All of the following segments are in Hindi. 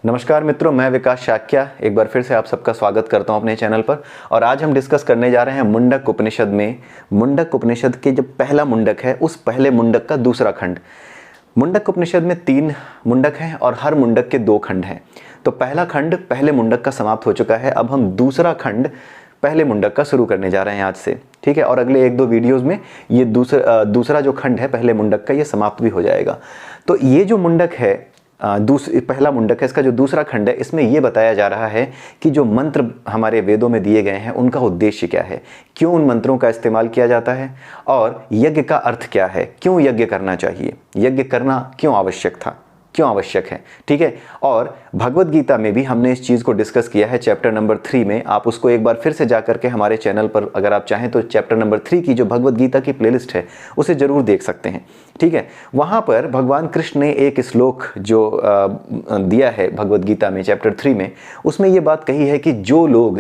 नमस्कार मित्रों, मैं विकास शाक्या एक बार फिर से आप सबका स्वागत करता हूं अपने चैनल पर। और आज हम डिस्कस करने जा रहे हैं मुंडक उपनिषद में। मुंडक उपनिषद के जो पहला मुंडक है उस पहले मुंडक का दूसरा खंड। मुंडक उपनिषद में 3 मुंडक हैं और हर मुंडक के 2 खंड हैं। तो पहला खंड पहले मुंडक का समाप्त हो चुका है। अब हम दूसरा खंड पहले मुंडक का शुरू करने जा रहे हैं आज से, ठीक है। और अगले 1-2 वीडियोज़ में ये दूसरा जो खंड है पहले मुंडक का ये समाप्त भी हो जाएगा। तो ये जो मुंडक है पहला मुंडक है, इसका जो दूसरा खंड है, इसमें यह बताया जा रहा है कि जो मंत्र हमारे वेदों में दिए गए हैं उनका उद्देश्य क्या है, क्यों उन मंत्रों का इस्तेमाल किया जाता है और यज्ञ का अर्थ क्या है, क्यों यज्ञ करना चाहिए, यज्ञ करना क्यों आवश्यक था, क्यों आवश्यक है, ठीक है। और भगवद गीता में भी हमने इस चीज़ को डिस्कस किया है चैप्टर नंबर 3 में। आप उसको एक बार फिर से जा करके हमारे चैनल पर अगर आप चाहें तो चैप्टर नंबर 3 की जो भगवद गीता की प्लेलिस्ट है उसे ज़रूर देख सकते हैं, ठीक है। वहाँ पर भगवान कृष्ण ने एक श्लोक जो दिया है भगवद गीता में चैप्टर 3 में, उसमें ये बात कही है कि जो लोग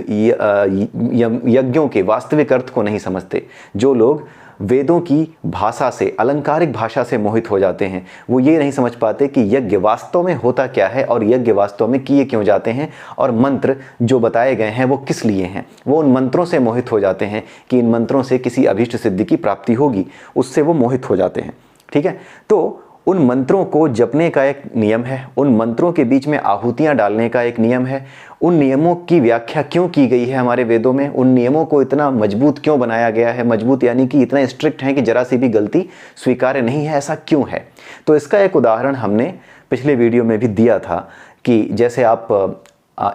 यज्ञों के वास्तविक अर्थ को नहीं समझते, जो लोग वेदों की भाषा से, अलंकारिक भाषा से मोहित हो जाते हैं, वो ये नहीं समझ पाते कि यज्ञ वास्तव में होता क्या है और यज्ञ वास्तव में किए क्यों जाते हैं और मंत्र जो बताए गए हैं वो किस लिए हैं। वो उन मंत्रों से मोहित हो जाते हैं कि इन मंत्रों से किसी अभीष्ट सिद्धि की प्राप्ति होगी, उससे वो मोहित हो जाते हैं, ठीक है। तो उन मंत्रों को जपने का एक नियम है, उन मंत्रों के बीच में आहुतियाँ डालने का एक नियम है, उन नियमों की व्याख्या क्यों की गई है हमारे वेदों में, उन नियमों को इतना मजबूत क्यों बनाया गया है, मजबूत यानी कि इतना स्ट्रिक्ट है कि जरा सी भी गलती स्वीकार्य नहीं है, ऐसा क्यों है। तो इसका एक उदाहरण हमने पिछले वीडियो में भी दिया था कि जैसे आप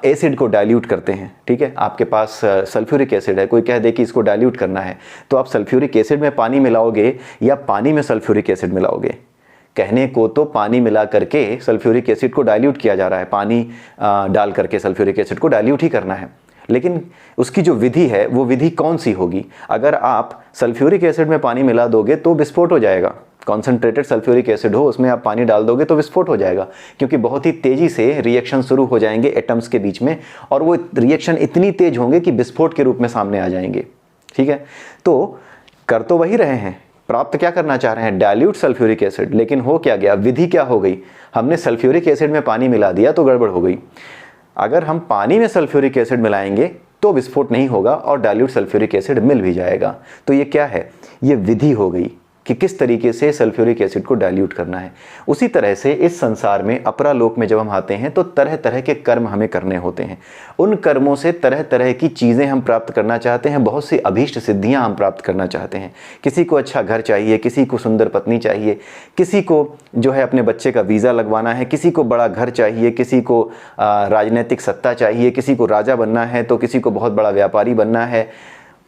एसिड को डाइल्यूट करते हैं, ठीक है। आपके पास सल्फ्यूरिक एसिड है, कोई कह दे कि इसको डाइल्यूट करना है, तो आप सल्फ्यूरिक एसिड में पानी मिलाओगे या पानी में सल्फ्यूरिक एसिड मिलाओगे। कहने को तो पानी मिला करके सल्फ्यूरिक एसिड को डाइल्यूट किया जा रहा है, पानी डाल करके सल्फ्यूरिक एसिड को डाइल्यूट ही करना है, लेकिन उसकी जो विधि है वो विधि कौन सी होगी। अगर आप सल्फ्यूरिक एसिड में पानी मिला दोगे तो विस्फोट हो जाएगा। कॉन्सेंट्रेटेड सल्फ्यूरिक एसिड हो, उसमें आप पानी डाल दोगे तो विस्फोट हो जाएगा, क्योंकि बहुत ही तेज़ी से रिएक्शन शुरू हो जाएंगे एटम्स के बीच में, और वो रिएक्शन इतनी तेज होंगे कि विस्फोट के रूप में सामने आ जाएंगे, ठीक है। तो कर तो वही रहे हैं, प्राप्त क्या करना चाह रहे हैं, डाइल्यूट सल्फ्यूरिक एसिड, लेकिन हो क्या गया, विधि क्या हो गई, हमने सल्फ्यूरिक एसिड में पानी मिला दिया तो गड़बड़ हो गई। अगर हम पानी में सल्फ्यूरिक एसिड मिलाएंगे तो विस्फोट नहीं होगा और डाइल्यूट सल्फ्यूरिक एसिड मिल भी जाएगा। तो ये क्या है, ये विधि हो गई कि किस तरीके से सल्फ्यूरिक एसिड को डाइल्यूट करना है। उसी तरह से इस संसार में अपरालोक में जब हम आते हैं तो तरह तरह के कर्म हमें करने होते हैं। उन कर्मों से तरह तरह की चीज़ें हम प्राप्त करना चाहते हैं, बहुत सी अभीष्ट सिद्धियां हम प्राप्त करना चाहते हैं। किसी को अच्छा घर चाहिए, किसी को सुंदर पत्नी चाहिए, किसी को जो है अपने बच्चे का वीज़ा लगवाना है, किसी को बड़ा घर चाहिए, किसी को राजनीतिक सत्ता चाहिए, किसी को राजा बनना है तो किसी को बहुत बड़ा व्यापारी बनना है,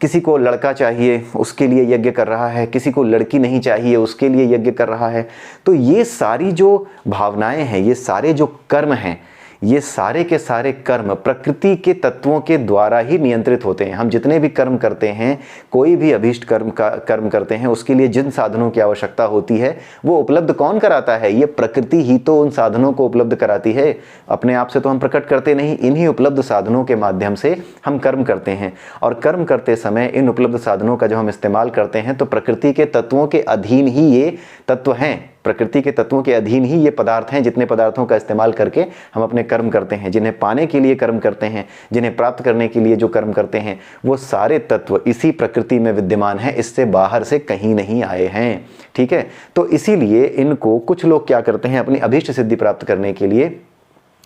किसी को लड़का चाहिए उसके लिए यज्ञ कर रहा है, किसी को लड़की नहीं चाहिए उसके लिए यज्ञ कर रहा है। तो ये सारी जो भावनाएं हैं, ये सारे जो कर्म हैं, ये सारे के सारे कर्म प्रकृति के तत्वों के द्वारा ही नियंत्रित होते हैं। हम जितने भी कर्म करते हैं, कोई भी अभीष्ट कर्म करते हैं, उसके लिए जिन साधनों की आवश्यकता होती है वो उपलब्ध कौन कराता है, ये प्रकृति ही तो उन साधनों को उपलब्ध कराती है। अपने आप से तो हम प्रकट करते नहीं, इन्हीं उपलब्ध साधनों के माध्यम से हम कर्म करते हैं। और कर्म करते समय इन उपलब्ध साधनों का जब हम इस्तेमाल करते हैं तो प्रकृति के तत्वों के अधीन ही ये तत्व हैं, प्रकृति के तत्वों के अधीन ही ये पदार्थ हैं, जितने पदार्थों का इस्तेमाल करके हम अपने कर्म करते हैं, जिन्हें पाने के लिए कर्म करते हैं, जिन्हें प्राप्त करने के लिए जो कर्म करते हैं, वो सारे तत्व इसी प्रकृति में विद्यमान हैं, इससे बाहर से कहीं नहीं आए हैं, ठीक है। तो इसीलिए इनको कुछ लोग क्या करते हैं, अपनी अभीष्ट सिद्धि प्राप्त करने के लिए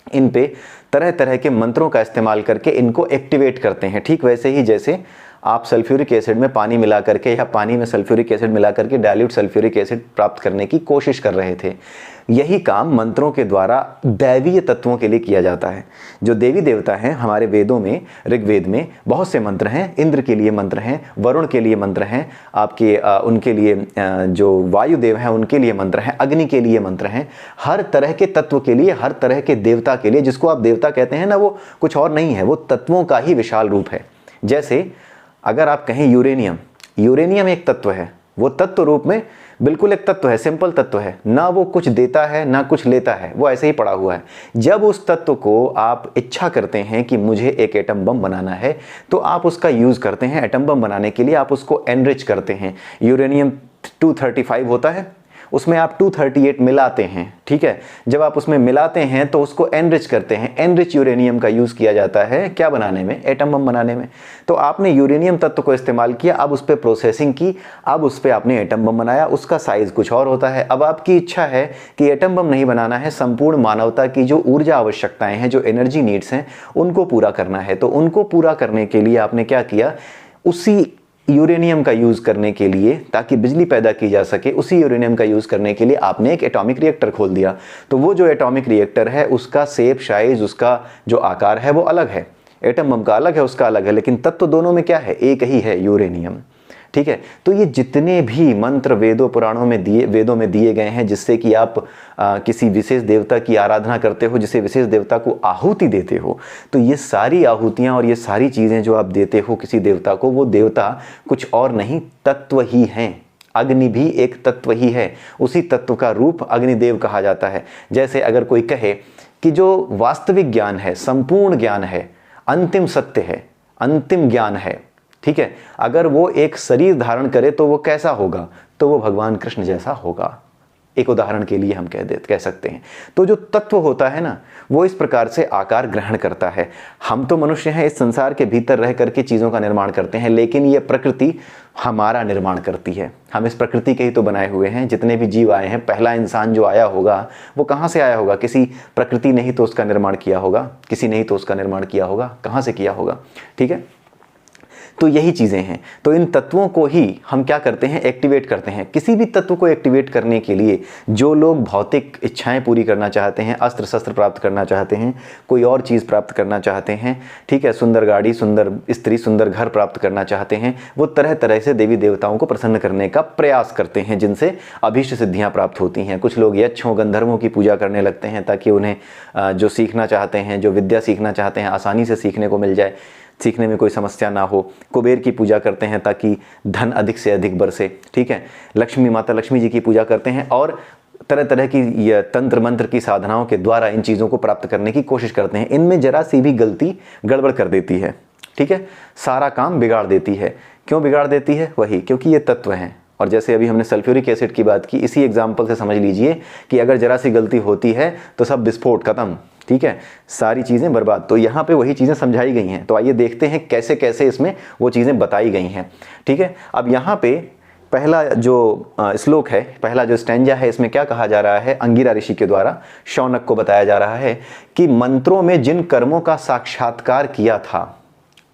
इन पे तरह तरह के मंत्रों का इस्तेमाल करके इनको एक्टिवेट करते हैं। ठीक वैसे ही जैसे आप सल्फ्यूरिक एसिड में पानी मिला करके या पानी में सल्फ्यूरिक एसिड मिला करके डाइल्यूट सल्फ्यूरिक एसिड प्राप्त करने की कोशिश कर रहे थे, यही काम मंत्रों के द्वारा दैवीय तत्वों के लिए किया जाता है। जो देवी देवता हैं हमारे वेदों में, ऋग्वेद में बहुत से मंत्र हैं, इंद्र के लिए मंत्र हैं, वरुण के लिए मंत्र हैं, आपके उनके लिए जो वायुदेव हैं उनके लिए मंत्र हैं, अग्नि के लिए मंत्र हैं, हर तरह के तत्व के लिए, हर तरह के देवता के लिए। जिसको आप देवता कहते हैं ना, वो कुछ और नहीं है, वो तत्वों का ही विशाल रूप है। जैसे अगर आप कहें यूरेनियम, यूरेनियम एक तत्व है, वो तत्व रूप में बिल्कुल एक तत्व है, सिंपल तत्व है, ना वो कुछ देता है ना कुछ लेता है, वो ऐसे ही पड़ा हुआ है। जब उस तत्व को आप इच्छा करते हैं कि मुझे एक एटम बम बनाना है तो आप उसका यूज़ करते हैं। एटम बम बनाने के लिए आप उसको एनरिच करते हैं। यूरेनियम 235 होता है, उसमें आप 238 मिलाते हैं, ठीक है। जब आप उसमें मिलाते हैं तो उसको एनरिच करते हैं। एनरिच यूरेनियम का यूज़ किया जाता है क्या बनाने में? एटम बम बनाने में। तो आपने यूरेनियम तत्व को इस्तेमाल किया, अब उस पर प्रोसेसिंग की, अब उस पर आपने एटम बम बनाया। उसका साइज़ कुछ और होता है। अब आपकी इच्छा है कि एटम बम नहीं बनाना है, संपूर्ण मानवता की जो ऊर्जा आवश्यकताएं हैं, जो एनर्जी नीड्स हैं, उनको पूरा करना है। तो उनको पूरा करने के लिए आपने क्या किया? उसी यूरेनियम का यूज़ करने के लिए, ताकि बिजली पैदा की जा सके, उसी यूरेनियम का यूज़ करने के लिए आपने एक एटॉमिक रिएक्टर खोल दिया। तो वो जो एटॉमिक रिएक्टर है उसका शेप, साइज, उसका जो आकार है वो अलग है। एटम बम का अलग है, उसका अलग है, लेकिन तत्व दोनों में क्या है? एक ही है, यूरेनियम, ठीक है। तो ये जितने भी मंत्र वेदों पुराणों में दिए गए हैं, जिससे कि आप किसी विशेष देवता की आराधना करते हो, जिसे विशेष देवता को आहुति देते हो, तो ये सारी आहुतियाँ और ये सारी चीज़ें जो आप देते हो किसी देवता को, वो देवता कुछ और नहीं, तत्व ही हैं। अग्नि भी एक तत्व ही है, उसी तत्व का रूप अग्निदेव कहा जाता है। जैसे अगर कोई कहे कि जो वास्तविक ज्ञान है, संपूर्ण ज्ञान है, अंतिम सत्य है, अंतिम ज्ञान है, ठीक है, अगर वो एक शरीर धारण करे तो वो कैसा होगा? तो वो भगवान कृष्ण जैसा होगा। एक उदाहरण के लिए हम कह सकते हैं। तो जो तत्व होता है ना, वो इस प्रकार से आकार ग्रहण करता है। हम तो मनुष्य हैं, इस संसार के भीतर रह करके चीज़ों का निर्माण करते हैं, लेकिन ये प्रकृति हमारा निर्माण करती है। हम इस प्रकृति के ही तो बनाए हुए हैं। जितने भी जीव आए हैं, पहला इंसान जो आया होगा वो कहाँ से आया होगा? किसी प्रकृति ने ही तो उसका निर्माण किया होगा, किसी ने ही तो उसका निर्माण किया होगा। कहाँ से किया होगा? ठीक है, तो यही चीज़ें हैं। तो इन तत्वों को ही हम क्या करते हैं? एक्टिवेट करते हैं। किसी भी तत्व को एक्टिवेट करने के लिए जो लोग भौतिक इच्छाएं पूरी करना चाहते हैं, अस्त्र शस्त्र प्राप्त करना चाहते हैं, कोई और चीज़ प्राप्त करना चाहते हैं, ठीक है, सुंदर गाड़ी, सुंदर स्त्री, सुंदर घर प्राप्त करना चाहते हैं, वो तरह तरह से देवी देवताओं को प्रसन्न करने का प्रयास करते हैं, जिनसे अभीष्ट सिद्धियाँ प्राप्त होती हैं। कुछ लोग यक्षों, गंधर्वों की पूजा करने लगते हैं ताकि उन्हें जो सीखना चाहते हैं, जो विद्या सीखना चाहते हैं, आसानी से सीखने को मिल जाए, सीखने में कोई समस्या ना हो। कुबेर की पूजा करते हैं ताकि धन अधिक से अधिक बरसे, ठीक है। लक्ष्मी माता, लक्ष्मी जी की पूजा करते हैं और तरह तरह की तंत्र मंत्र की साधनाओं के द्वारा इन चीज़ों को प्राप्त करने की कोशिश करते हैं। इनमें जरा सी भी गलती गड़बड़ कर देती है, ठीक है, सारा काम बिगाड़ देती है। क्यों बिगाड़ देती है? वही, क्योंकि ये तत्व हैं। और जैसे अभी हमने सल्फ्यूरिक एसिड की बात की, इसी एग्जाम्पल से समझ लीजिए कि अगर जरा सी गलती होती है तो सब विस्फोट, खत्म, ठीक है, सारी चीज़ें बर्बाद। तो यहाँ पे वही चीज़ें समझाई गई हैं। तो आइए देखते हैं कैसे कैसे इसमें वो चीज़ें बताई गई हैं, ठीक है। अब यहाँ पे पहला जो श्लोक है, पहला जो स्टैंजा है, इसमें क्या कहा जा रहा है? अंगिरा ऋषि के द्वारा शौनक को बताया जा रहा है कि मंत्रों में जिन कर्मों का साक्षात्कार किया था,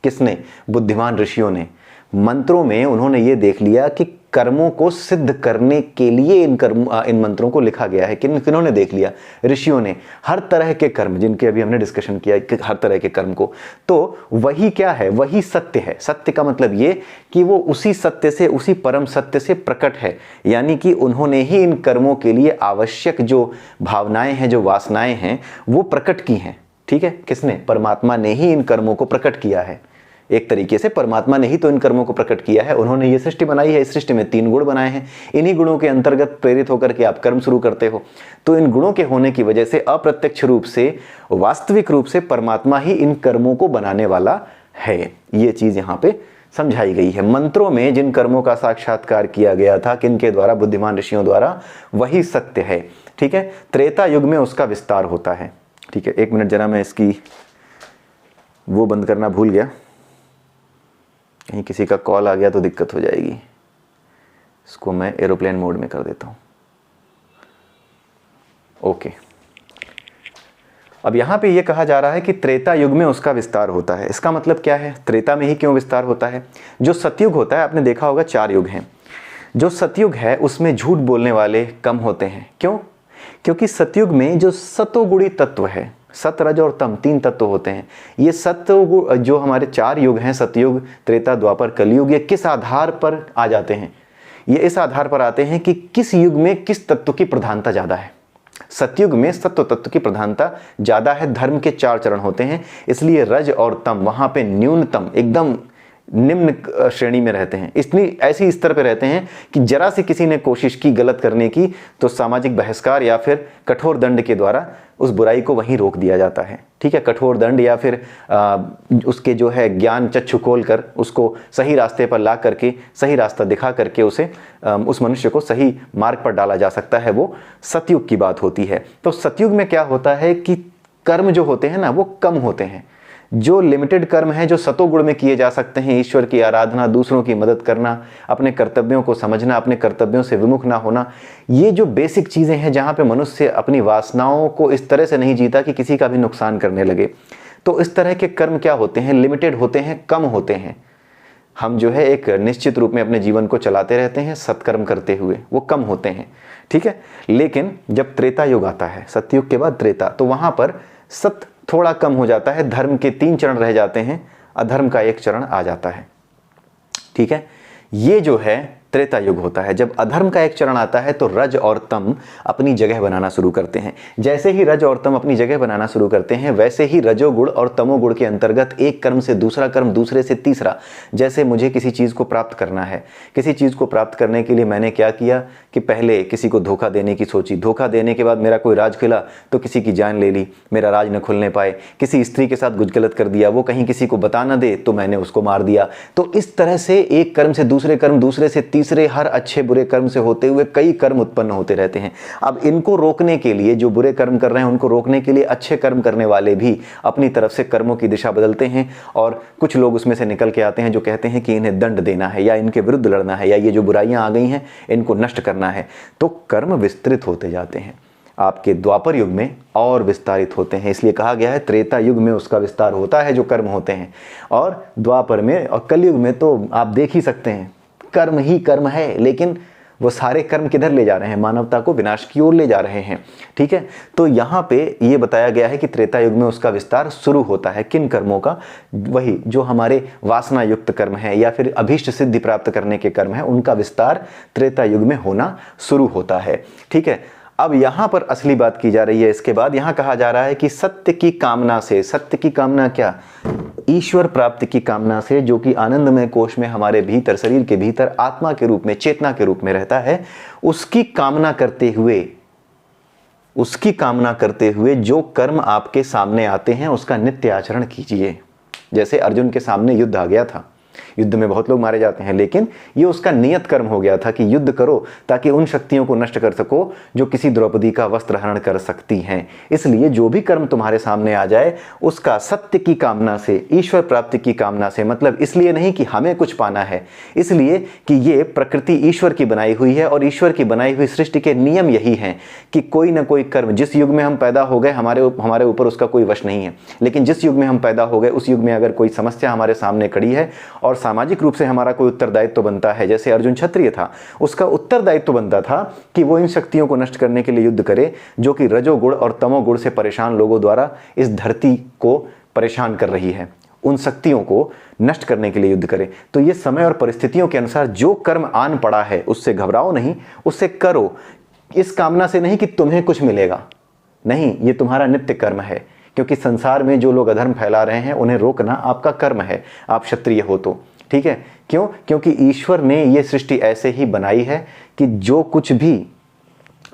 किसने? बुद्धिमान ऋषियों ने। मंत्रों में उन्होंने ये देख लिया कि कर्मों को सिद्ध करने के लिए इन मंत्रों को लिखा गया है। किन्होंने देख लिया? ऋषियों ने। हर तरह के कर्म, जिनके अभी हमने डिस्कशन किया कि हर तरह के कर्म को, तो वही क्या है? वही सत्य है। सत्य का मतलब ये कि वो उसी सत्य से, उसी परम सत्य से प्रकट है। यानी कि उन्होंने ही इन कर्मों के लिए आवश्यक जो भावनाएं हैं, जो वासनाएं हैं, वो प्रकट की हैं, ठीक है। किसने? परमात्मा ने ही इन कर्मों को प्रकट किया है। एक तरीके से परमात्मा ने ही तो इन कर्मों को प्रकट किया है। उन्होंने ये सृष्टि बनाई है, इस सृष्टि में 3 गुण बनाए हैं। इन्हीं गुणों के अंतर्गत प्रेरित होकर के आप कर्म शुरू करते हो। तो इन गुणों के होने की वजह से अप्रत्यक्ष रूप से, वास्तविक रूप से परमात्मा ही इन कर्मों को बनाने वाला है। ये चीज यहाँ पे समझाई गई है। मंत्रों में जिन कर्मों का साक्षात्कार किया गया था, किनके द्वारा? बुद्धिमान ऋषियों द्वारा, वही सत्य है, ठीक है। त्रेता युग में उसका विस्तार होता है, ठीक है। 1 मिनट जरा, मैं इसकी वो बंद करना भूल गया, कहीं किसी का कॉल आ गया तो दिक्कत हो जाएगी। इसको मैं एरोप्लेन मोड में कर देता हूं। ओके, अब यहां पे ये कहा जा रहा है कि त्रेता युग में उसका विस्तार होता है। इसका मतलब क्या है? त्रेता में ही क्यों विस्तार होता है? जो सतयुग होता है, आपने देखा होगा 4 युग हैं। जो सतयुग है उसमें झूठ बोलने वाले कम होते हैं। क्यों? क्योंकि सतयुग में जो सतोगुणी तत्व है, सत, रज और तम 3 तत्व होते हैं। ये सत्व जो हमारे 4 युग हैं, सतयुग, त्रेता, द्वापर, कलयुग, ये किस आधार पर आ जाते हैं? ये इस आधार पर आते हैं कि किस युग में किस तत्व की प्रधानता ज़्यादा है। सतयुग में सत्व तत्व की प्रधानता ज़्यादा है। धर्म के 4 चरण होते हैं, इसलिए रज और तम वहाँ पे न्यूनतम, एकदम निम्न श्रेणी में रहते हैं, इसलिए ऐसी स्तर पे रहते हैं कि जरा सी किसी ने कोशिश की गलत करने की तो सामाजिक बहिष्कार या फिर कठोर दंड के द्वारा उस बुराई को वहीं रोक दिया जाता है। ठीक है, कठोर दंड या फिर उसके जो है ज्ञान चक्षु खोल कर उसको सही रास्ते पर ला करके, सही रास्ता दिखा करके उसे उस मनुष्य को सही मार्ग पर डाला जा सकता है। वो सतयुग की बात होती है। तो सतयुग में क्या होता है कि कर्म जो होते हैं ना वो कम होते हैं। जो लिमिटेड कर्म है जो सतोगुण में किए जा सकते हैं, ईश्वर की आराधना, दूसरों की मदद करना, अपने कर्तव्यों को समझना, अपने कर्तव्यों से विमुख ना होना, ये जो बेसिक चीज़ें हैं जहाँ पे मनुष्य अपनी वासनाओं को इस तरह से नहीं जीता कि किसी का भी नुकसान करने लगे, तो इस तरह के कर्म क्या होते हैं, लिमिटेड होते हैं, कम होते हैं। हम जो है एक निश्चित रूप में अपने जीवन को चलाते रहते हैं सत्कर्म करते हुए, वो कम होते हैं। ठीक है, लेकिन जब त्रेता युग आता है, सतयुग के बाद त्रेता, तो वहाँ पर सत्य थोड़ा कम हो जाता है, धर्म के 3 चरण रह जाते हैं, अधर्म का 1 चरण आ जाता है। ठीक है, ये जो है त्रेता युग होता है। जब अधर्म का 1 चरण आता है तो रज और तम अपनी जगह बनाना शुरू करते हैं। जैसे ही रज और तम अपनी जगह बनाना शुरू करते हैं वैसे ही रजोगुण और तमोगुण के अंतर्गत एक कर्म से दूसरा कर्म, दूसरे से तीसरा, जैसे मुझे किसी चीज़ को प्राप्त करना है, किसी चीज़ को प्राप्त करने के लिए मैंने क्या किया कि पहले किसी को धोखा देने की सोची, धोखा देने के बाद मेरा कोई राज खुला तो किसी की जान ले ली, मेरा राज न खुलने पाए, किसी स्त्री के साथ कुछ गलत कर दिया, वो कहीं किसी को बता न दे तो मैंने उसको मार दिया। तो इस तरह से एक कर्म से दूसरे कर्म, दूसरे से तीसरे, हर अच्छे बुरे कर्म से होते हुए कई कर्म उत्पन्न होते रहते हैं। अब इनको रोकने के लिए, जो बुरे कर्म कर रहे हैं उनको रोकने के लिए अच्छे कर्म करने वाले भी अपनी तरफ से कर्मों की दिशा बदलते हैं और कुछ लोग उसमें से निकल के आते हैं जो कहते हैं कि इन्हें दंड देना है या इनके विरुद्ध लड़ना है या ये जो बुराइयां आ गई हैं इनको नष्ट करना है। तो कर्म विस्तृत होते जाते हैं, आपके द्वापर युग में और विस्तारित होते हैं। इसलिए कहा गया है त्रेता युग में उसका विस्तार होता है जो कर्म होते हैं, और द्वापर में और कलयुग में तो आप देख ही सकते हैं कर्म ही कर्म है, लेकिन वो सारे कर्म किधर ले जा रहे हैं, मानवता को विनाश की ओर ले जा रहे हैं। ठीक है, तो यहाँ पे ये बताया गया है कि त्रेता युग में उसका विस्तार शुरू होता है। किन कर्मों का? वही जो हमारे वासना युक्त कर्म है या फिर अभीष्ट सिद्धि प्राप्त करने के कर्म है, उनका विस्तार त्रेता युग में होना शुरू होता है। ठीक है, अब यहाँ पर असली बात की जा रही है। इसके बाद यहाँ कहा जा रहा है कि सत्य की कामना से, सत्य की कामना क्या? ईश्वर प्राप्ति की कामना से, जो कि आनंदमय कोश में हमारे भीतर, शरीर के भीतर आत्मा के रूप में, चेतना के रूप में रहता है, उसकी कामना करते हुए, उसकी कामना करते हुए जो कर्म आपके सामने आते हैं उसका नित्य आचरण कीजिए। जैसे अर्जुन के सामने युद्ध आ गया था, युद्ध में बहुत लोग मारे जाते हैं, लेकिन ये उसका नियत कर्म हो गया था कि युद्ध करो ताकि उन शक्तियों को नष्ट कर सको जो किसी द्रौपदी का वस्त्र हरण कर सकती हैं। इसलिए जो भी कर्म तुम्हारे सामने आ जाए उसका सत्य की कामना से, ईश्वर प्राप्ति की कामना से, मतलब इसलिए नहीं कि हमें कुछ पाना है, इसलिए कि ये प्रकृति ईश्वर की बनाई हुई है और ईश्वर की बनाई हुई सृष्टि के नियम यही हैं कि कोई ना कोई कर्म, जिस युग में हम पैदा हो गए हमारे ऊपर उसका कोई वश नहीं है, लेकिन जिस युग में हम पैदा हो गए उस युग में अगर कोई समस्या हमारे सामने खड़ी है और सामाजिक रूप से हमारा कोई उत्तरदायित्व बनता है, जैसे अर्जुन क्षत्रिय था, उसका उत्तरदायित्व बनता था कि वो इन शक्तियों को नष्ट करने के लिए युद्ध करे जो कि रजोगुण और तमोगुण से परेशान लोगों द्वारा इस धरती को परेशान कर रही है, उन शक्तियों को नष्ट करने के लिए युद्ध करे। तो ये समय और परिस्थितियों के अनुसार जो कर्म आन पड़ा है उससे घबराओ नहीं, उससे करो, इस कामना से नहीं कि तुम्हें कुछ मिलेगा, नहीं, ये तुम्हारा नित्य कर्म है। क्योंकि संसार में जो लोग अधर्म फैला रहे हैं उन्हें रोकना आपका कर्म है, आप क्षत्रिय हो तो। ठीक है, क्यों? क्योंकि ईश्वर ने ये सृष्टि ऐसे ही बनाई है कि जो कुछ भी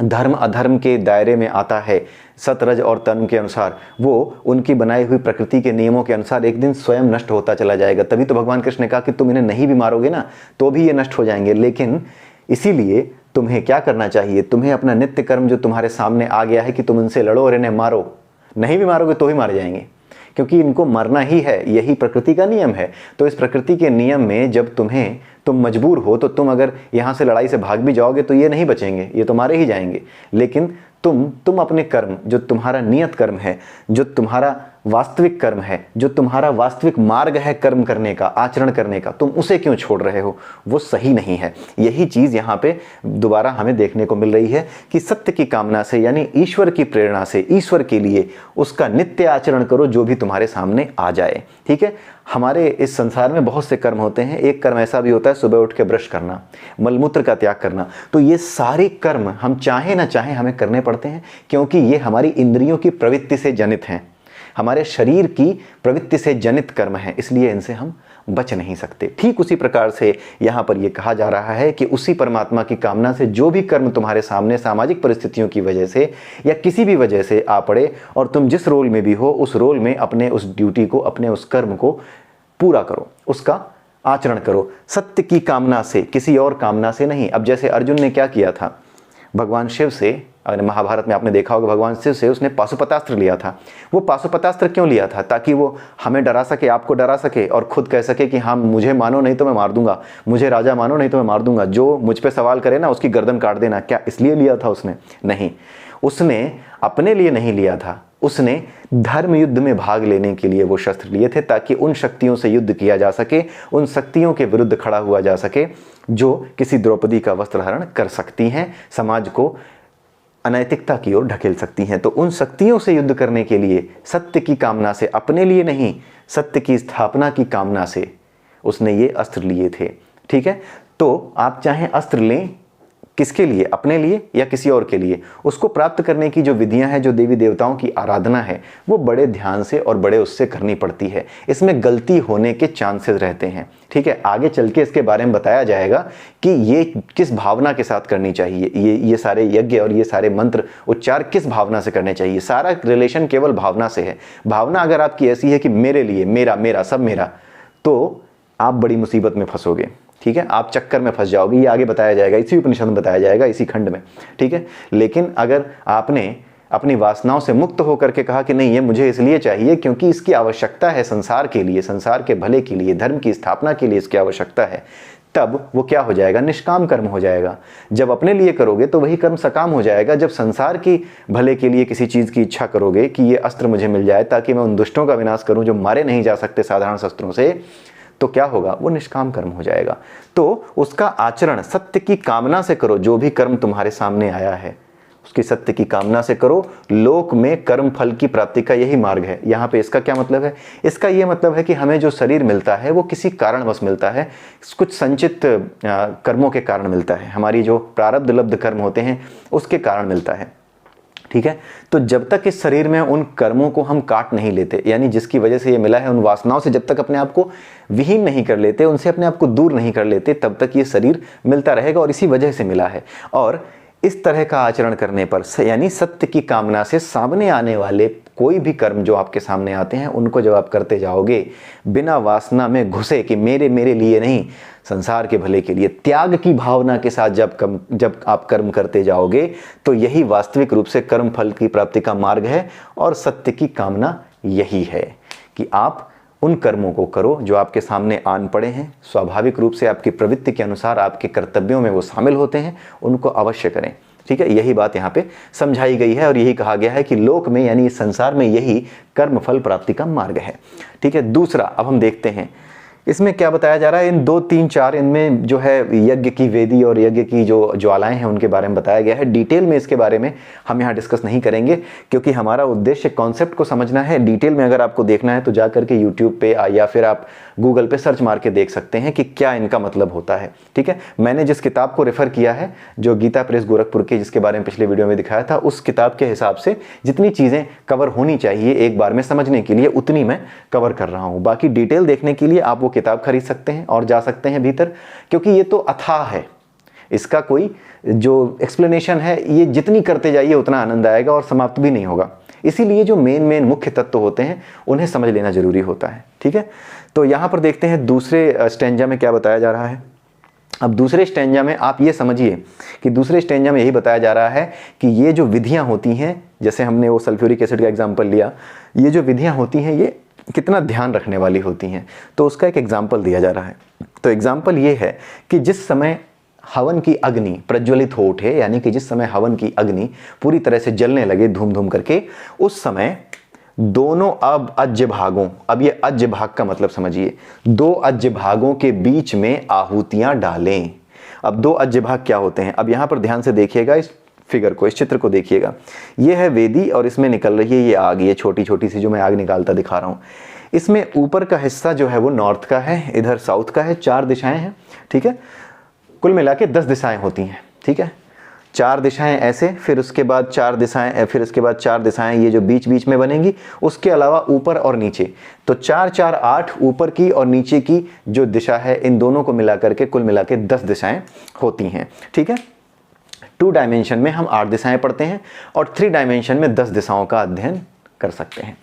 धर्म अधर्म के दायरे में आता है सतरज और तम के अनुसार, वो उनकी बनाई हुई प्रकृति के नियमों के अनुसार एक दिन स्वयं नष्ट होता चला जाएगा। तभी तो भगवान कृष्ण ने कहा कि तुम इन्हें नहीं भी मारोगे ना तो भी ये नष्ट हो जाएंगे। लेकिन इसीलिए तुम्हें क्या करना चाहिए? तुम्हें अपना नित्य कर्म जो तुम्हारे सामने आ गया है कि तुम इनसे लड़ो और इन्हें मारो, नहीं भी मारोगे तो ही मार जाएंगे, क्योंकि इनको मरना ही है, यही प्रकृति का नियम है। तो इस प्रकृति के नियम में जब तुम मजबूर हो तो तुम अगर यहाँ से लड़ाई से भाग भी जाओगे तो ये नहीं बचेंगे, ये तो मारे ही जाएंगे। लेकिन तुम अपने कर्म, जो तुम्हारा नियत कर्म है, जो तुम्हारा वास्तविक कर्म है, जो तुम्हारा वास्तविक मार्ग है कर्म करने का, आचरण करने का, तुम उसे क्यों छोड़ रहे हो? वो सही नहीं है। यही चीज़ यहाँ पे दोबारा हमें देखने को मिल रही है कि सत्य की कामना से, यानी ईश्वर की प्रेरणा से, ईश्वर के लिए उसका नित्य आचरण करो जो भी तुम्हारे सामने आ जाए। ठीक है, हमारे इस संसार में बहुत से कर्म होते हैं। एक कर्म ऐसा भी होता है सुबह उठ के ब्रश करना, मलमूत्र का त्याग करना। तो ये सारे कर्म हम चाहे ना चाहे हमें करने पड़ते हैं, क्योंकि ये हमारी इंद्रियों की प्रवृत्ति से जनित हैं, हमारे शरीर की प्रवृत्ति से जनित कर्म है, इसलिए इनसे हम बच नहीं सकते। ठीक उसी प्रकार से यहाँ पर यह कहा जा रहा है कि उसी परमात्मा की कामना से जो भी कर्म तुम्हारे सामने सामाजिक परिस्थितियों की वजह से या किसी भी वजह से आ पड़े और तुम जिस रोल में भी हो उस रोल में अपने उस ड्यूटी को, अपने उस कर्म को पूरा करो, उसका आचरण करो, सत्य की कामना से, किसी और कामना से नहीं। अब जैसे अर्जुन ने क्या किया था, भगवान शिव से, अगर महाभारत में आपने देखा होगा, भगवान शिव से उसने पाशुपतास्त्र लिया था। वो पाशुपतास्त्र क्यों लिया था? ताकि वो हमें डरा सके, आपको डरा सके और खुद कह सके कि हाँ मुझे मानो नहीं तो मैं मार दूंगा, मुझे राजा मानो नहीं तो मैं मार दूंगा, जो मुझ पे सवाल करे ना उसकी गर्दन काट देना। क्या इसलिए लिया था उसने? नहीं, उसने अपने लिए नहीं लिया था, उसने धर्म युद्ध में भाग लेने के लिए वो शस्त्र लिए थे, ताकि उन शक्तियों से युद्ध किया जा सके, उन शक्तियों के विरुद्ध खड़ा हुआ जा सके जो किसी द्रौपदी का वस्त्र हरण कर सकती हैं, समाज को अनैतिकता की ओर ढकेल सकती हैं। तो उन शक्तियों से युद्ध करने के लिए सत्य की कामना से, अपने लिए नहीं, सत्य की स्थापना की कामना से उसने ये अस्त्र लिए थे। ठीक है, तो आप चाहे अस्त्र लें, किसके लिए? अपने लिए या किसी और के लिए? उसको प्राप्त करने की जो विधियां हैं, जो देवी देवताओं की आराधना है, वो बड़े ध्यान से और बड़े उससे करनी पड़ती है। इसमें गलती होने के चांसेस रहते हैं। ठीक है, आगे चल के इसके बारे में बताया जाएगा कि ये किस भावना के साथ करनी चाहिए, ये सारे यज्ञ और ये सारे मंत्र उच्चार किस भावना से करने चाहिए। सारा रिलेशन केवल भावना से है। भावना अगर आपकी ऐसी है कि मेरे लिए, मेरा मेरा सब मेरा, तो आप बड़ी मुसीबत में फंसोगे। ठीक है, आप चक्कर में फंस जाओगे। ये आगे बताया जाएगा, इसी उपनिषद में बताया जाएगा, इसी खंड में। ठीक है, लेकिन अगर आपने अपनी वासनाओं से मुक्त होकर के कहा कि नहीं ये मुझे इसलिए चाहिए क्योंकि इसकी आवश्यकता है संसार के लिए, संसार के भले के लिए, धर्म की स्थापना के लिए इसकी आवश्यकता है, तब वो क्या हो जाएगा? निष्काम कर्म हो जाएगा। जब अपने लिए करोगे तो वही कर्म सकाम हो जाएगा। जब संसार की भले के लिए किसी चीज़ की इच्छा करोगे कि ये अस्त्र मुझे मिल जाए ताकि मैं उन दुष्टों का विनाश करूं जो मारे नहीं जा सकते साधारण शस्त्रों से, तो क्या होगा? वो निष्काम कर्म हो जाएगा। तो उसका आचरण सत्य की कामना से करो। जो भी कर्म तुम्हारे सामने आया है उसकी सत्य की कामना से करो। लोक में कर्म फल की प्राप्ति का यही मार्ग है। यहाँ पे इसका क्या मतलब है? इसका ये मतलब है कि हमें जो शरीर मिलता है वो किसी कारणवश मिलता है, कुछ संचित कर्मों के कारण मिलता है, हमारी जो प्रारब्ध लब्ध कर्म होते हैं उसके कारण मिलता है। ठीक है, तो जब तक इस शरीर में उन कर्मों को हम काट नहीं लेते, यानी जिसकी वजह से ये मिला है, उन वासनाओं से जब तक अपने आप को विहीन नहीं कर लेते, उनसे अपने आप को दूर नहीं कर लेते, तब तक ये शरीर मिलता रहेगा और इसी वजह से मिला है। और इस तरह का आचरण करने पर, यानी सत्य की कामना से सामने आने वाले कोई भी कर्म जो आपके सामने आते हैं उनको जब आप करते जाओगे बिना वासना में घुसे कि मेरे मेरे लिए नहीं, संसार के भले के लिए, त्याग की भावना के साथ जब आप कर्म करते जाओगे, तो यही वास्तविक रूप से कर्म फल की प्राप्ति का मार्ग है। और सत्य की कामना यही है कि आप उन कर्मों को करो जो आपके सामने आन पड़े हैं, स्वाभाविक रूप से आपकी प्रवृत्ति के अनुसार आपके कर्तव्यों में वो शामिल होते हैं, उनको अवश्य करें। ठीक है, यही बात यहाँ पे समझाई गई है और यही कहा गया है कि लोक में यानी संसार में यही कर्म फल प्राप्ति का मार्ग है। ठीक है, दूसरा अब हम देखते हैं इसमें क्या बताया जा रहा है। इन 2, 3, 4 इनमें जो है यज्ञ की वेदी और यज्ञ की जो ज्वालाएं हैं उनके बारे में बताया गया है। डिटेल में इसके बारे में हम यहाँ डिस्कस नहीं करेंगे क्योंकि हमारा उद्देश्य कॉन्सेप्ट को समझना है। डिटेल में अगर आपको देखना है तो जा करके यूट्यूब पे या फिर आप गूगल पे सर्च मार के देख सकते हैं कि क्या इनका मतलब होता है। ठीक है, मैंने जिस किताब को रेफर किया है, जो गीता प्रेस गोरखपुर की, जिसके बारे में पिछले वीडियो में दिखाया था, उस किताब के हिसाब से जितनी चीज़ें कवर होनी चाहिए एक बार में समझने के लिए उतनी मैं कवर कर रहा हूँ। बाकी डिटेल देखने के लिए आप वो किताब खरीद सकते हैं और जा सकते हैं भीतर, क्योंकि ये तो अथाह है। इसका कोई जो एक्सप्लेनेशन है, ये जितनी करते जाइए उतना आनंद आएगा और समाप्त भी नहीं होगा। इसीलिए जो मेन मुख्य तत्व होते हैं उन्हें समझ लेना जरूरी होता है। ठीक है, तो यहां पर देखते हैं दूसरे स्टैंजा में क्या बताया जा रहा है। अब दूसरे स्टैंजा में आप ये समझिए कि दूसरे स्टैंजा में यही बताया जा रहा है कि ये जो विधियां होती हैं, जैसे हमने वो सल्फ्यूरिक एसिड का एग्जाम्पल लिया, ये जो विधियां होती हैं ये कितना ध्यान रखने वाली होती हैं। तो उसका एक एग्जाम्पल दिया जा रहा है। तो एग्जाम्पल ये है कि जिस समय हवन की अग्नि प्रज्वलित हो उठे, यानी कि जिस समय हवन की अग्नि पूरी तरह से जलने लगे धूम धूम करके, उस समय दोनों अब अज्य भागों, अब ये अज्य भाग का मतलब समझिए, 2 अज्य भागों के बीच में आहुतियां डालें। अब 2 अज्य भाग क्या होते हैं? अब यहां पर ध्यान से देखिएगा, इस फिगर को, इस चित्र को देखिएगा। ये है वेदी और इसमें निकल रही है ये आग, ये छोटी छोटी सी जो मैं आग निकालता दिखा रहा हूं। इसमें ऊपर का हिस्सा जो है वो नॉर्थ का है, इधर साउथ का है, 4 दिशाएं हैं। ठीक है, कुल मिला के 10 दिशाएं होती हैं। ठीक है, 4 दिशाएं ऐसे, फिर उसके बाद 4 दिशाएं, फिर उसके बाद 4 दिशाएं ये जो बीच बीच में बनेंगी, उसके अलावा ऊपर और नीचे। तो 4 4 8 ऊपर की और नीचे की जो दिशा है, इन दोनों को मिलाकर के कुल मिला के 10 दिशाएं होती हैं। ठीक है, 2 डायमेंशन में हम 8 दिशाएं पढ़ते हैं और 3 डायमेंशन में 10 दिशाओं का अध्ययन कर सकते हैं।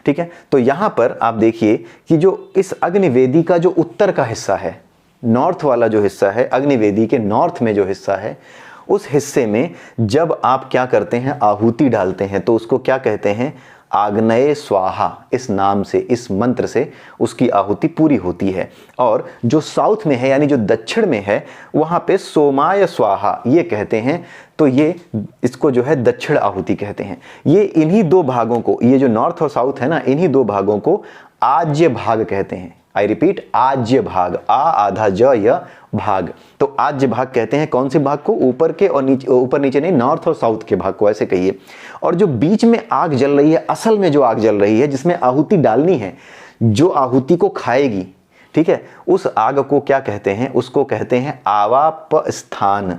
ठीक है, तो यहां पर आप देखिए कि जो इस अग्निवेदी का जो उत्तर का हिस्सा है, नॉर्थ वाला जो हिस्सा है, अग्निवेदी के नॉर्थ में जो हिस्सा है, उस हिस्से में जब आप क्या करते हैं, आहुति डालते हैं, तो उसको क्या कहते हैं, आग्नेय स्वाहा, इस नाम से, इस मंत्र से उसकी आहुति पूरी होती है। और जो साउथ में है यानी जो दक्षिण में है, वहां पे सोमाय स्वाहा ये कहते हैं। तो ये इसको जो है दक्षिण आहुति कहते हैं। ये इन्हीं 2 भागों को, ये जो नॉर्थ और साउथ है ना, इन्हीं 2 भागों को आज्य भाग कहते हैं। आई रिपीट, आज्य भाग, आ आधा ज य भाग। तो आज्य भाग कहते हैं कौन से भाग को, ऊपर के और नीचे, ऊपर नीचे नहीं, नॉर्थ और साउथ के भाग को, ऐसे कहिए। और जो बीच में आग जल रही है, असल में जो आग जल रही है, जिसमें आहुति डालनी है, जो आहुति को खाएगी, ठीक है, उस आग को क्या कहते हैं, उसको कहते हैं आवाप स्थान।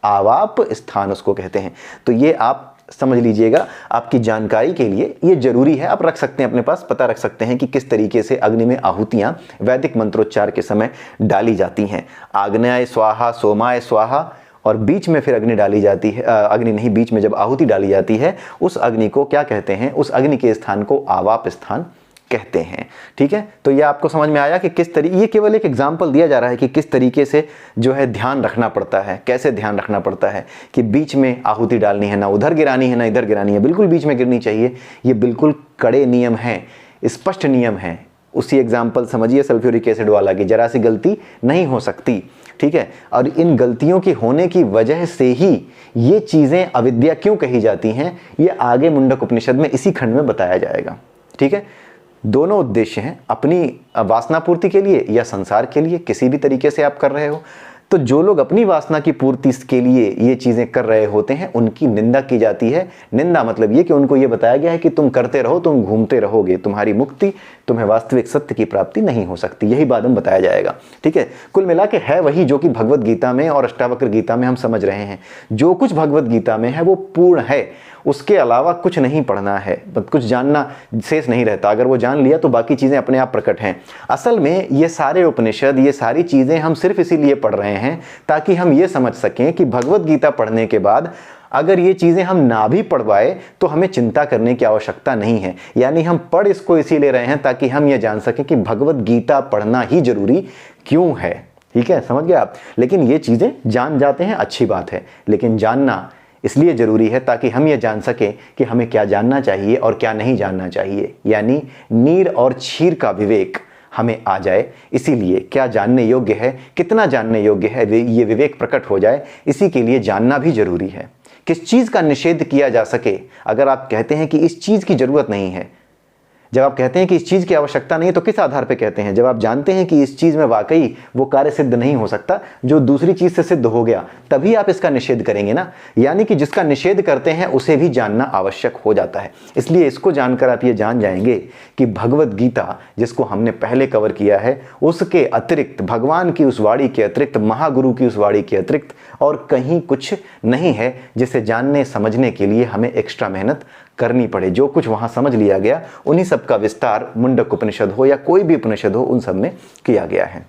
आवाप स्थान उसको कहते हैं। तो ये आप समझ लीजिएगा, आपकी जानकारी के लिए ये जरूरी है। आप रख सकते हैं अपने पास, पता रख सकते हैं कि किस तरीके से अग्नि में आहुतियां वैदिक मंत्रोच्चार के समय डाली जाती हैं। आग्नेय स्वाहा, सोमाय स्वाहा, और बीच में फिर अग्नि डाली जाती है, अग्नि नहीं, बीच में जब आहुति डाली जाती है, उस अग्नि को क्या कहते हैं, उस अग्नि के स्थान को आवाप स्थान कहते हैं। ठीक है, तो ये आपको समझ में आया कि किस तरीके, ये केवल एक एग्जाम्पल दिया जा रहा है कि किस तरीके से जो है ध्यान रखना पड़ता है, कैसे ध्यान रखना पड़ता है कि बीच में आहुति डालनी है, ना उधर गिरानी है ना इधर गिरानी है, बिल्कुल बीच में गिरनी चाहिए। ये बिल्कुल कड़े नियम हैं, स्पष्ट नियम हैं। उसी एग्जाम्पल समझिए सल्फ्यूरिक एसिड वाला की, जरा सी गलती नहीं हो सकती। ठीक है, और इन गलतियों की होने की वजह से ही ये चीज़ें अविद्या क्यों कही जाती हैं, ये आगे मुंडक उपनिषद में इसी खंड में बताया जाएगा। ठीक है, दोनों उद्देश्य हैं, अपनी वासना पूर्ति के लिए या संसार के लिए, किसी भी तरीके से आप कर रहे हो। तो जो लोग अपनी वासना की पूर्ति के लिए ये चीज़ें कर रहे होते हैं, उनकी निंदा की जाती है। निंदा मतलब ये कि उनको ये बताया गया है कि तुम करते रहो, तुम घूमते रहोगे, तुम्हारी मुक्ति, तुम्हें वास्तविक सत्य की प्राप्ति नहीं हो सकती। यही बात हम बताया जाएगा। ठीक है, कुल मिला के है वही जो कि भगवत गीता में और अष्टावक्र गीता में हम समझ रहे हैं। जो कुछ भगवत गीता में है वो पूर्ण है, उसके अलावा कुछ नहीं पढ़ना है, कुछ जानना शेष नहीं रहता। अगर वो जान लिया तो बाकी चीज़ें अपने आप प्रकट हैं। असल में ये सारे उपनिषद, ये सारी चीज़ें हम सिर्फ इसीलिए पढ़ रहे हैं ताकि हम ये समझ सकें कि भगवत गीता पढ़ने के बाद अगर ये चीज़ें हम ना भी पढ़ पाए तो हमें चिंता करने की आवश्यकता नहीं है। यानी हम पढ़ इसको इसीलिए रहे हैं ताकि हम ये जान सकें कि भगवत गीता पढ़ना ही जरूरी क्यों है। ठीक है, समझ गए आप। लेकिन ये चीज़ें जान जाते हैं, अच्छी बात है, लेकिन जानना इसलिए ज़रूरी है ताकि हम ये जान सकें कि हमें क्या जानना चाहिए और क्या नहीं जानना चाहिए। यानी नीर और क्षीर का विवेक हमें आ जाए। इसीलिए क्या जानने योग्य है, कितना जानने योग्य है, ये विवेक प्रकट हो जाए। इसी के लिए जानना भी जरूरी है। किस चीज़ का निषेध किया जा सके। अगर आप कहते हैं कि इस चीज़ की ज़रूरत नहीं है, जब आप कहते हैं कि इस चीज़ की आवश्यकता नहीं है, तो किस आधार पर कहते हैं? जब आप जानते हैं कि इस चीज़ में वाकई वो कार्य सिद्ध नहीं हो सकता जो दूसरी चीज़ से सिद्ध हो गया, तभी आप इसका निषेध करेंगे ना। यानी कि जिसका निषेध करते हैं उसे भी जानना आवश्यक हो जाता है। इसलिए इसको जानकर आप ये जान जाएंगे कि भगवत गीता, जिसको हमने पहले कवर किया है, उसके अतिरिक्त, भगवान की उस वाणी के अतिरिक्त, महागुरु की उस वाणी के अतिरिक्त और कहीं कुछ नहीं है जिसे जानने समझने के लिए हमें एक्स्ट्रा मेहनत करनी पड़े। जो कुछ वहां समझ लिया गया, उन्हीं सब का विस्तार मुंडक उपनिषद हो या कोई भी उपनिषद हो, उन सब में किया गया है।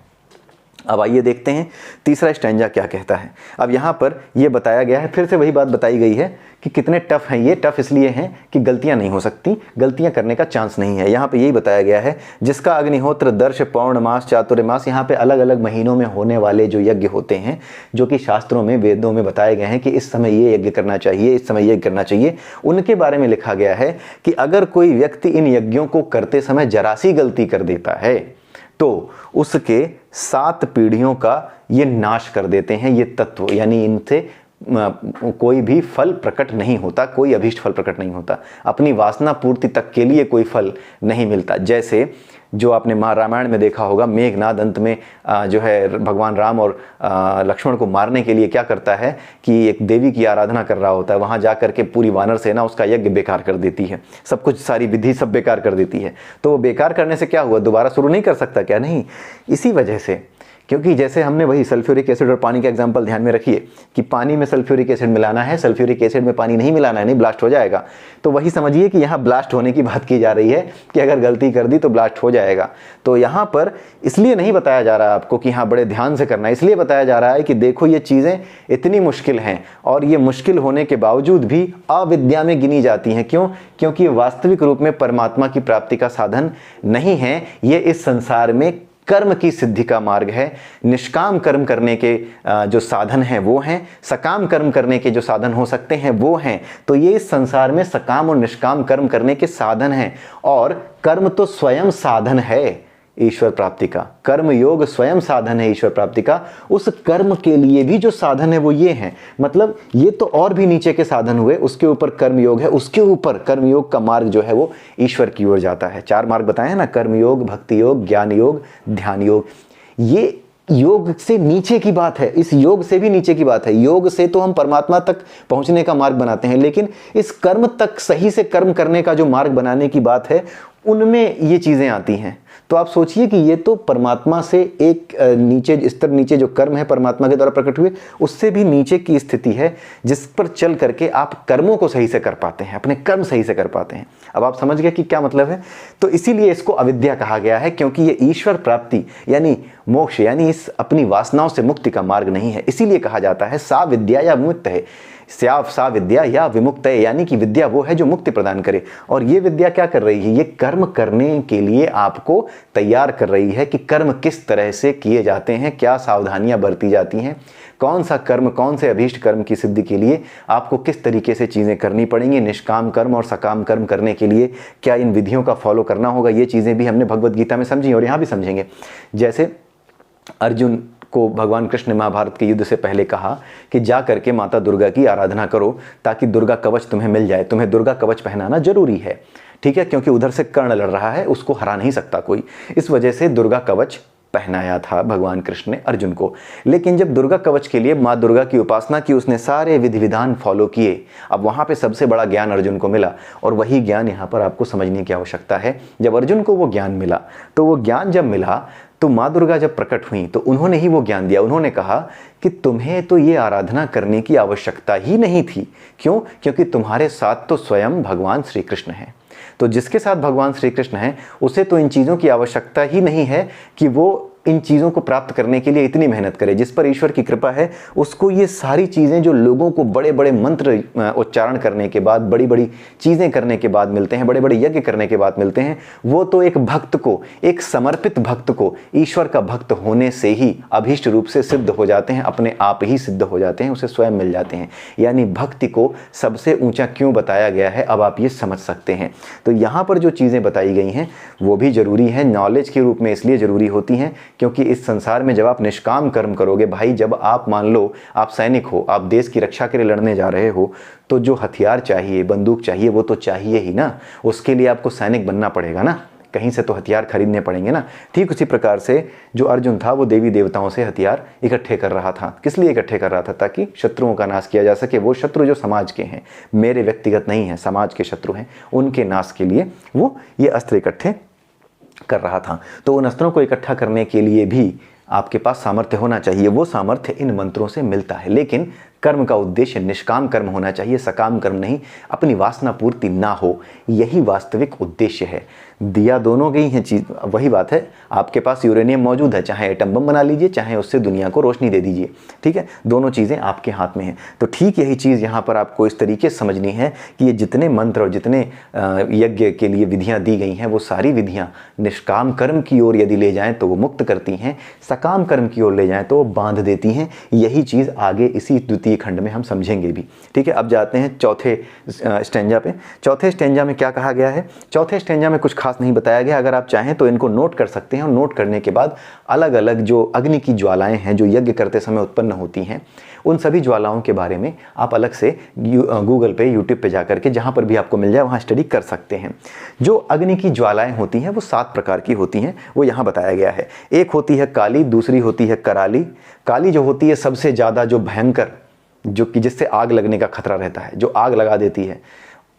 अब आइए देखते हैं तीसरा स्टैंजा क्या कहता है। अब यहाँ पर यह बताया गया है, फिर से वही बात बताई गई है कि कितने टफ हैं ये। टफ इसलिए हैं कि गलतियाँ नहीं हो सकती, गलतियाँ करने का चांस नहीं है। यहाँ पे यही बताया गया है, जिसका अग्निहोत्र दर्श पौर्णमास चातुर्मास, यहाँ पे अलग अलग महीनों में होने वाले जो यज्ञ होते हैं, जो कि शास्त्रों में, वेदों में बताए गए हैं कि इस समय ये यज्ञ करना चाहिए, इस समय यज्ञ करना चाहिए, उनके बारे में लिखा गया है कि अगर कोई व्यक्ति इन यज्ञों को करते समय जरा सी गलती कर देता है तो उसके 7 पीढ़ियों का ये नाश कर देते हैं ये तत्व। यानी इनसे कोई भी फल प्रकट नहीं होता, कोई अभीष्ट फल प्रकट नहीं होता, अपनी वासना पूर्ति तक के लिए कोई फल नहीं मिलता। जैसे जो आपने रामायण में देखा होगा, मेघनाद अंत में जो है भगवान राम और लक्ष्मण को मारने के लिए क्या करता है कि एक देवी की आराधना कर रहा होता है, वहाँ जा कर के पूरी वानर सेना उसका यज्ञ बेकार कर देती है, सब कुछ, सारी विधि सब बेकार कर देती है। तो वो बेकार करने से क्या हुआ, दोबारा शुरू नहीं कर सकता क्या? नहीं। इसी वजह से क्योंकि जैसे हमने वही सल्फ्यूरिक एसिड और पानी का एग्जांपल ध्यान में रखिए कि पानी में सल्फ्यूरिक एसिड मिलाना है, सल्फ्यूरिक एसिड में पानी नहीं मिलाना है, नहीं ब्लास्ट हो जाएगा। तो वही समझिए कि यहाँ ब्लास्ट होने की बात की जा रही है कि अगर गलती कर दी तो ब्लास्ट हो जाएगा। तो यहाँ पर इसलिए नहीं बताया जा रहा है आपको कि हाँ बड़े ध्यान से करना है, इसलिए बताया जा रहा है कि देखो ये चीज़ें इतनी मुश्किल हैं और ये मुश्किल होने के बावजूद भी अविद्या में गिनी जाती हैं। क्यों? क्योंकि वास्तविक रूप में परमात्मा की प्राप्ति का साधन नहीं है, ये इस संसार में कर्म की सिद्धि का मार्ग है। निष्काम कर्म करने के जो साधन हैं वो हैं, सकाम कर्म करने के जो साधन हो सकते हैं वो हैं। तो ये इस संसार में सकाम और निष्काम कर्म करने के साधन हैं, और कर्म तो स्वयं साधन है ईश्वर प्राप्ति का। कर्म योग स्वयं साधन है ईश्वर प्राप्ति का। उस कर्म के लिए भी जो साधन है वो ये हैं, मतलब ये तो और भी नीचे के साधन हुए, उसके ऊपर कर्म योग है, उसके ऊपर कर्म योग का मार्ग जो है वो ईश्वर की ओर जाता है। 4 मार्ग बताए हैं ना, कर्म योग, भक्ति योग, ज्ञान योग, ध्यान योग। ये योग से नीचे की बात है, इस योग से भी नीचे की बात है। योग से तो हम परमात्मा तक पहुंचने का मार्ग बनाते हैं, लेकिन इस कर्म तक सही से कर्म करने का जो मार्ग बनाने की बात है उनमें ये चीजें आती हैं। तो आप सोचिए कि ये तो परमात्मा से एक नीचे स्तर, नीचे जो कर्म है परमात्मा के द्वारा प्रकट हुए, उससे भी नीचे की स्थिति है जिस पर चल करके आप कर्मों को सही से कर पाते हैं, अपने कर्म सही से कर पाते हैं। अब आप समझ गए कि क्या मतलब है। तो इसीलिए इसको अविद्या कहा गया है, क्योंकि ये ईश्वर प्राप्ति यानी मोक्ष यानी इस अपनी वासनाओं से मुक्ति का मार्ग नहीं है। इसीलिए कहा जाता है सा विद्या या विमुक्त है, सा विद्या या विमुक्त है, यानी कि विद्या वो है जो मुक्ति प्रदान करे। और ये विद्या क्या कर रही है? ये कर्म करने के लिए आपको तैयार कर रही है कि कर्म किस तरह से किए जाते हैं, क्या सावधानियां बरती जाती हैं, कौन सा कर्म, कौन से अभीष्ट कर्म की सिद्धि के लिए आपको किस तरीके से चीज़ें करनी पड़ेंगी। निष्काम कर्म और सकाम कर्म करने के लिए क्या इन विधियों का फॉलो करना होगा। ये चीज़ें भी हमने भगवद गीता में समझी और यहाँ भी समझेंगे। जैसे अर्जुन को भगवान कृष्ण ने महाभारत के युद्ध से पहले कहा कि जा करके माता दुर्गा की आराधना करो ताकि दुर्गा कवच तुम्हें मिल जाए, तुम्हें दुर्गा कवच पहनाना जरूरी है, ठीक है, क्योंकि उधर से कर्ण लड़ रहा है, उसको हरा नहीं सकता कोई। इस वजह से दुर्गा कवच पहनाया था भगवान कृष्ण ने अर्जुन को। लेकिन जब दुर्गा कवच के लिए माँ दुर्गा की उपासना की, उसने सारे विधि विधान फॉलो किए। अब वहाँ पे सबसे बड़ा ज्ञान अर्जुन को मिला, और वही ज्ञान यहाँ पर आपको समझने की आवश्यकता है। जब अर्जुन को वो ज्ञान मिला, तो वो ज्ञान जब मिला तो माँ दुर्गा जब प्रकट हुई तो उन्होंने ही वो ज्ञान दिया। उन्होंने कहा कि तुम्हें तो ये आराधना करने की आवश्यकता ही नहीं थी। क्यों? क्योंकि तुम्हारे साथ तो स्वयं भगवान श्री कृष्ण है। तो जिसके साथ भगवान श्री कृष्ण है उसे तो इन चीज़ों की आवश्यकता ही नहीं है कि वो इन चीज़ों को प्राप्त करने के लिए इतनी मेहनत करे। जिस पर ईश्वर की कृपा है उसको ये सारी चीज़ें जो लोगों को बड़े बड़े मंत्र उच्चारण करने के बाद, बड़ी बड़ी चीज़ें करने के बाद मिलते हैं, बड़े बड़े यज्ञ करने के बाद मिलते हैं, वो तो एक भक्त को, एक समर्पित भक्त को ईश्वर का भक्त होने से ही अभीष्ट रूप से सिद्ध हो जाते हैं, अपने आप ही सिद्ध हो जाते हैं, उसे स्वयं मिल जाते हैं। यानी भक्ति को सबसे ऊंचा क्यों बताया गया है, अब आप ये समझ सकते हैं। तो यहाँ पर जो चीज़ें बताई गई हैं वो भी जरूरी है, नॉलेज के रूप में इसलिए जरूरी होती हैं क्योंकि इस संसार में जब आप निष्काम कर्म करोगे, भाई जब आप मान लो आप सैनिक हो, आप देश की रक्षा के लिए लड़ने जा रहे हो, तो जो हथियार चाहिए, बंदूक चाहिए, वो तो चाहिए ही ना। उसके लिए आपको सैनिक बनना पड़ेगा ना, कहीं से तो हथियार खरीदने पड़ेंगे ना। ठीक उसी प्रकार से जो अर्जुन था वो देवी देवताओं से हथियार इकट्ठे कर रहा था। किस लिए इकट्ठे कर रहा था? ताकि शत्रुओं का नाश किया जा सके। वो शत्रु जो समाज के हैं, मेरे व्यक्तिगत नहीं हैं, समाज के शत्रु हैं, उनके नाश के लिए वो ये अस्त्र इकट्ठे कर रहा था। तो उन अस्त्रों को इकट्ठा करने के लिए भी आपके पास सामर्थ्य होना चाहिए। वो सामर्थ्य इन मंत्रों से मिलता है, लेकिन कर्म का उद्देश्य निष्काम कर्म होना चाहिए, सकाम कर्म नहीं। अपनी वासना पूर्ति ना हो, यही वास्तविक उद्देश्य है। दिया दोनों की ही चीज, वही बात है, आपके पास यूरेनियम मौजूद है, चाहे एटम बम बना लीजिए, चाहे उससे दुनिया को रोशनी दे दीजिए, ठीक है, दोनों चीज़ें आपके हाथ में हैं। तो ठीक यही चीज़ यहाँ पर आपको इस तरीके से समझनी है कि ये जितने मंत्र और जितने यज्ञ के लिए विधियाँ दी गई हैं, वो सारी विधियाँ निष्काम कर्म की ओर यदि ले जाएँ तो वो मुक्त करती हैं, सकाम कर्म की ओर ले जाएँ तो वो बांध देती हैं। यही चीज़ आगे इसी द्वितीय खंड में हम समझेंगे भी, ठीक है। अब जाते हैं चौथे स्टेंजा पे। चौथे स्टेंजा में क्या कहा गया है? चौथे स्टेंजा में कुछ खास नहीं बताया गया। अगर आप चाहें तो इनको नोट कर सकते हैं, और नोट करने के बाद अलग अलग जो अग्नि की ज्वालाएं हैं जो यज्ञ करते समय उत्पन्न होती हैं, उन सभी ज्वालाओं के बारे में आप अलग से गूगल पे, यूट्यूब पे जाकर के जहाँ पर भी आपको मिल जाए वहाँ स्टडी कर सकते हैं। जो अग्नि की ज्वालाएं होती हैं वो 7 प्रकार की होती हैं, वो यहाँ बताया गया है। एक होती है काली, दूसरी होती है कराली। काली जो होती है सबसे ज़्यादा जो भयंकर, जो कि जिससे आग लगने का खतरा रहता है, जो आग लगा देती है,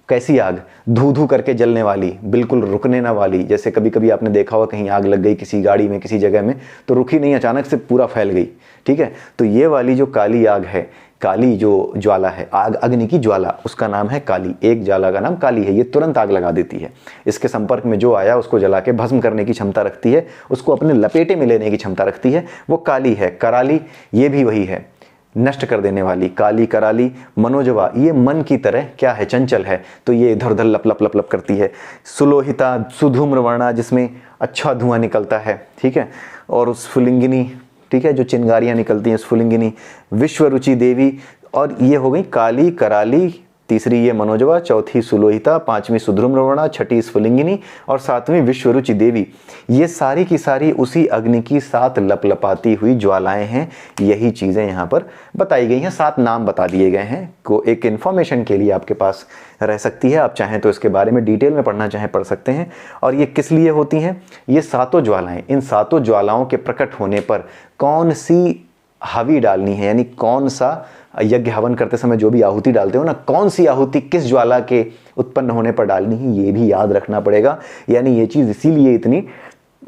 कैसी आग? धू धू करके जलने वाली, बिल्कुल रुकने ना वाली। जैसे कभी कभी आपने देखा होगा कहीं आग लग गई किसी गाड़ी में, किसी जगह में, तो रुकी नहीं, अचानक से पूरा फैल गई। ठीक है, तो ये वाली जो काली आग है, काली जो ज्वाला है, आग, अग्नि की ज्वाला, उसका नाम है काली। एक ज्वाला का नाम काली है। ये तुरंत आग लगा देती है। इसके संपर्क में जो आया उसको जला के भस्म करने की क्षमता रखती है, उसको अपने लपेटे में लेने की क्षमता रखती है, वो काली है। कराली, ये भी वही है, नष्ट कर देने वाली। काली, कराली। मनोजवा, ये मन की तरह क्या है? चंचल है, तो ये इधर उधर लप लप लप लप करती है। सुलोहिता, सुधूम्रवर्णा, जिसमें अच्छा धुआं निकलता है। ठीक है, और स्फुलिंगिनी, ठीक है, जो चिंगारियां निकलती हैं, स्फुलिंगिनी। विश्वरुचि देवी, और ये हो गई काली, कराली, तीसरी ये मनोजवा, चौथी सुलोहिता, पांचवी सुधूम्रवर्णा, छठी स्फुलिंगिनी और सातवीं विश्वरुचि देवी। ये सारी की सारी उसी अग्नि की 7 लपलपाती हुई ज्वालाएं हैं। यही चीज़ें यहाँ पर बताई गई हैं, 7 नाम बता दिए गए हैं। को एक इन्फॉर्मेशन के लिए आपके पास रह सकती है। आप चाहें तो इसके बारे में डिटेल में पढ़ना चाहें पढ़ सकते हैं। और ये किस लिए होती हैं? ये 7 ज्वालाएं, इन 7 ज्वालाओं के प्रकट होने पर कौन सी हवी डालनी है, यानी कौन सा यज्ञ हवन करते समय जो भी आहुति डालते हो ना, कौन सी आहुति किस ज्वाला के उत्पन्न होने पर डालनी है, ये भी याद रखना पड़ेगा। यानी ये चीज़ इसीलिए इतनी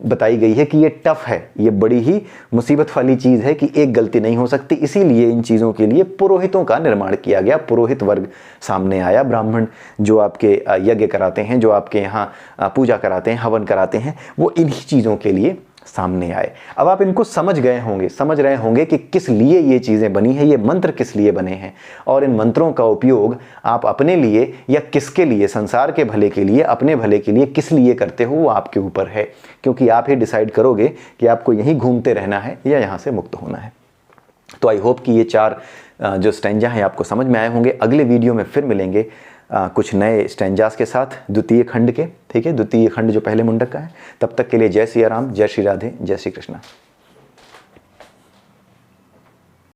बताई गई है कि ये टफ है, ये बड़ी ही मुसीबत वाली चीज़ है कि एक गलती नहीं हो सकती। इसीलिए इन चीज़ों के लिए पुरोहितों का निर्माण किया गया। पुरोहित वर्ग सामने आया, ब्राह्मण जो आपके यज्ञ कराते हैं, जो आपके यहाँ पूजा कराते हैं, हवन कराते हैं, वो इन्हीं चीज़ों के लिए सामने आए। अब आप इनको समझ गए होंगे, समझ रहे होंगे कि किस लिए ये चीज़ें बनी हैं, ये मंत्र किस लिए बने हैं, और इन मंत्रों का उपयोग आप अपने लिए या किसके लिए, संसार के भले के लिए, अपने भले के लिए किस लिए करते हो, वो आपके ऊपर है। क्योंकि आप ही डिसाइड करोगे कि आपको यहीं घूमते रहना है या यहाँ से मुक्त होना है। तो आई होप कि ये 4 जो स्टैंजा हैं आपको समझ में आए होंगे। अगले वीडियो में फिर मिलेंगे कुछ नए स्टैंजास के साथ, द्वितीय खंड के। ठीक है, द्वितीय खंड जो पहले मुंडक का है। तब तक के लिए जय सिया राम, जय श्री राधे, जय श्री कृष्णा।